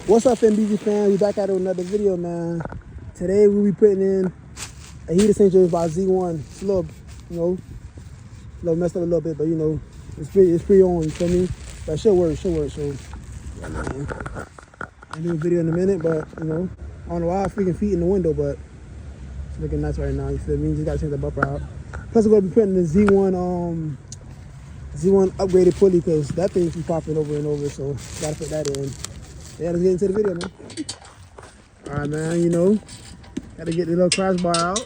What's up, MBG fans? We back at it with another video, man. Today we'll be putting in a heat exchanger by Z1. It's a little, a little messed up a little bit, but it's pretty on, you feel me? But it should work, So, yeah, man. I'll do a video in a minute, but I don't know why freaking feet in the window, but it's looking nice right now, you feel me? Just gotta change the bumper out. Plus, we're gonna be putting the Z1 upgraded pulley because that thing keeps popping over and over, so gotta put that in. Yeah, let's get into the video, man. All right, man, gotta get the little crash bar out.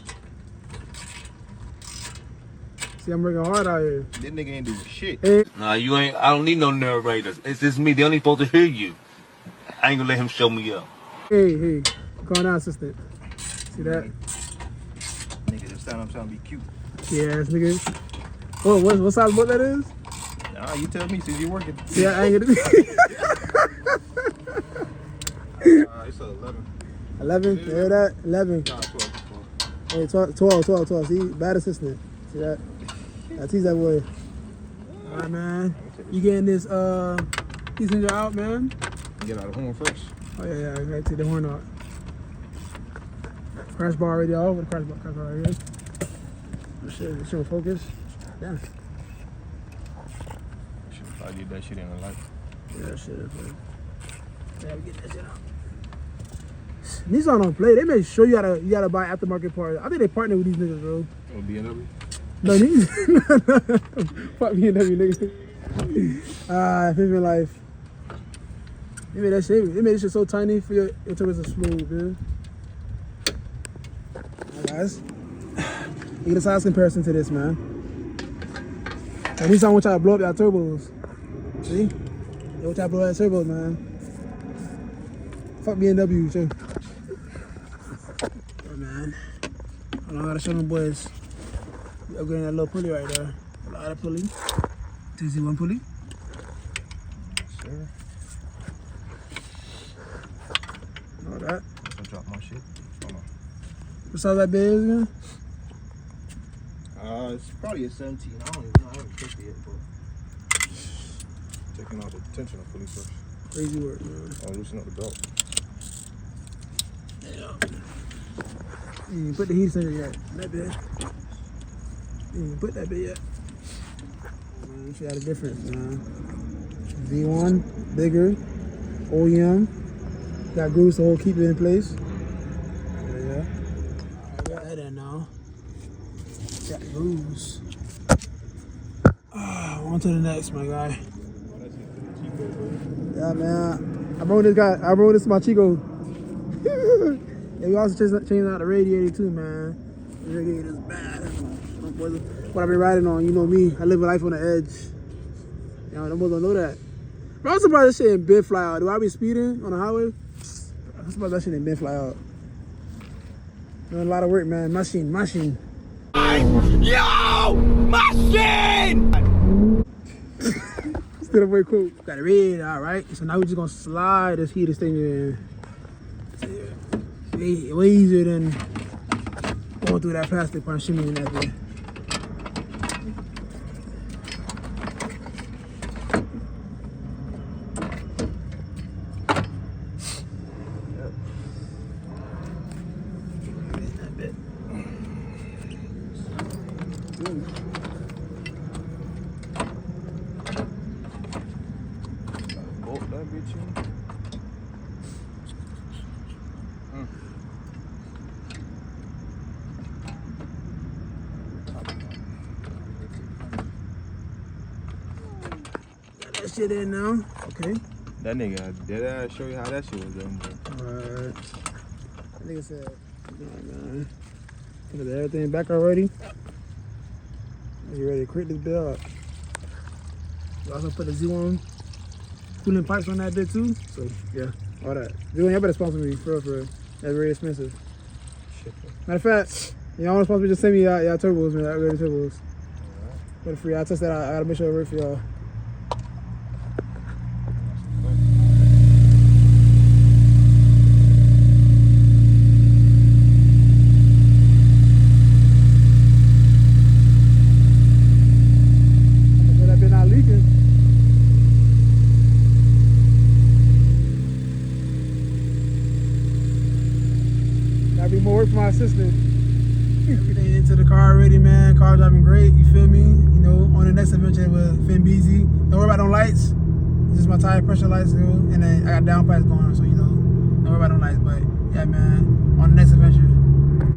See, I'm working hard out here. This nigga ain't doing shit. Hey. Nah, you ain't. I don't need no narrators. It's just me. They only supposed to hear you. I ain't gonna let him show me up. Hey, calm down, assistant. See that? Nigga, this time I'm trying to be cute. Yeah, this nigga. What size boat that is? Nah, you tell me since you're working. See, I ain't gonna. It's a 11. 11? You hear that? 11. Nah, 12. Hey, 12. See, bad assistant. See that? I tease that boy. All right, man. You getting this heat exchanger out, man? Get out of the horn first. Oh yeah, I gotta take the horn out. Crash bar already off. With the crash bar already. Shit, should focus. Yeah. Should probably get that shit in the light. Yeah, that shit is good. Yeah, we get that shit out. Nissan don't play. They make sure you gotta buy aftermarket parts. I think they partner with these niggas, bro. Oh, BMW? No, these. Fuck BMW, niggas. Favorite life. They made that shit. They made this shit so tiny for your turbos to smooth, man. Alright, guys. Look at the size comparison to this, man. And Nissan want y'all to blow up y'all turbos. See? They want y'all to blow up y'all turbos, man. Fuck BMW, too. Yeah, man. Hold on, I gotta show them boys. We upgrading that little pulley right there. A lot of pulley. 2Z1 pulley. Sure. All that. I'll drop my shit. Hold on. What size that bed is again? It's probably a 17. I don't even know. I haven't checked it yet, but taking out the tensioner pulley first. Crazy work, man. I'll loosen up the belt. Yeah. You ain't put the heat exchanger yet. That bed. You ain't put that bed yet. Man, you see how the difference, man. Z1, bigger, OEM. Got grooves to hold, keep it in place. Yeah. I got that in now. Got grooves. On to the next, my guy. Yeah, man. I brought this to my Chico. Yeah, we also changed out the radiator too, man. The radiator is bad. What I've been riding on, you know me. I live a life on the edge. Them boys don't know that. Bro, I'm surprised that shit ain't been fly out. Do I be speeding on the highway? I'm surprised that shit ain't been fly out. Doing a lot of work, man. Machine. Yo, machine! Still way cool. Got the red, all right. So now we're just gonna slide this heat exchanger in. Way easier than going through that plastic part, shimmying that thing. Bolt that bitch in. Got that shit in now. Okay. That nigga did I show you how that shit was done, bro. Alright. That nigga said, alright, man. Put everything back already. You ready to crank this bill up? We also put the Z1 cooling pipes on that bit too. So yeah, all that. Z1, y'all better sponsor me, for real. That's very expensive. Shit. Matter of fact, y'all supposed to just send me y'all turbos, man, upgraded turbos. For the free. I'll test that out. I gotta make sure it works for y'all. do more work for my assistant. Everything into the car already, man. Car driving great, you feel me? You know, on the next adventure with Finn Beezy. Don't worry about no lights. Just my tire pressure lights, you know, and then I got downpipes going on, so you know, don't worry about no lights. But yeah, man, on the next adventure.